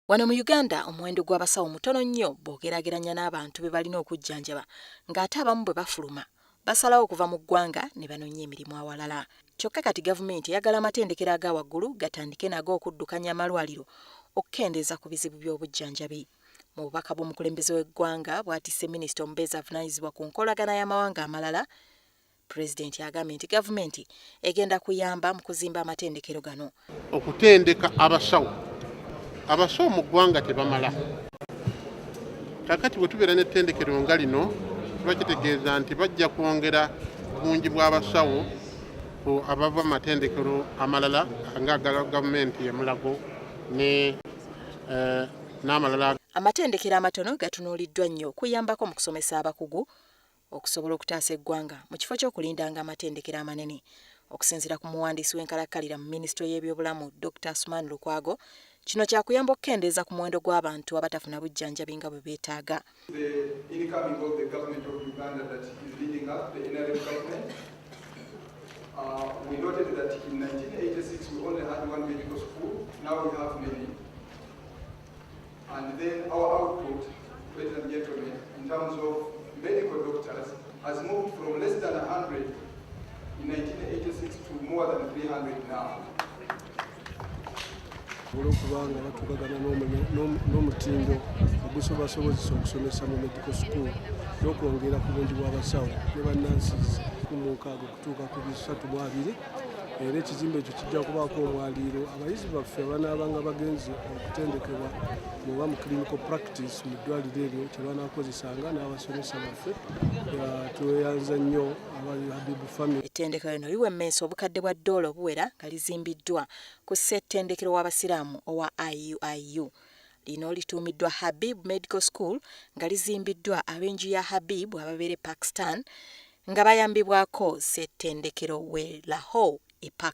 Wano mu Uganda omuwendo gw'abasawo mutono nnyo bw'ogeraageranya n'abantu be balina okujjanjaba ng'ate abamu bwe bafuluma basalawo okuva mu ggwanga ne banoonya emirimu awalala. Kyokka kati gavumenti eyagala amatendekero aga waggulu gatandike nago okuddukanya amalwaliro okukendeeza ku bizibu by'obujjanjabi. Mu bubaka bw'omukulembeze w'eggwanga bw'atisse minisita omubeezi avunaanyizibwa ku nkolagana y'amawanga amalala, Pulezidenti agambye nti gavumenti egenda kuyamba mu kuzimba amatendekero gano. Okutendeka abasawo mu ggwanga tebamala. Kakati bwe tubeera n'ettendekero nga lino kiba kitegeeza nti bajja kwongera bungi bw'abasawo abava mu matendekero amalala nga gavumenti emulago n'amalala. Amatendekero amatono gatunuuliddwa nnyo okuyambako mu kusomesa abakugu okusobola okutaasa eggwanga mu kifo ky'okulindanga amatendekero amanene. Okusinziira ku muwandiisi w'enkalakkalira mu minisitule y'ebyobulamu Dr. Asuman Lukwago, kino kyakuyamba okukendeeza ku muwendo gw'abantu abatafuna bujjanjabi nga bwe beetaaga. We noted that in 1986 we only had one medical school, now we have many. And then our output, ladies and gentlemen, in terms of medical doctors, has moved from less than 100 in 1986 to more than 300 now. Olw'okubanga batugagana n'omutindo ogusobola okusomesa mu medical school n'okwongera ku bungi bw'abasawo ne bannansizi ku 600 okutuuka ku 320. Era ekizimbe ekyo kijja kubaako omwaliiro abayizi baffe abanaabanga bagenzi okutendekebwa muba mu clinical practice mu ddwaliro eryo kye banaakozesanga n'abasomesa baffe. Tweyanza nnyo abali Habib family. Ettendekero lino liwemmensa obukadde bwa $1 obuwera nga lizimbiddwa ku Ssettendekero w'abasiraamu owa IUIU. Lino lituumiddwa Habib Medical School nga lizimbiddwa ab'enju ya Habib ababeera e Pakistan nga bayambibwako Ssettendekero w'e Lahore e Pakistan.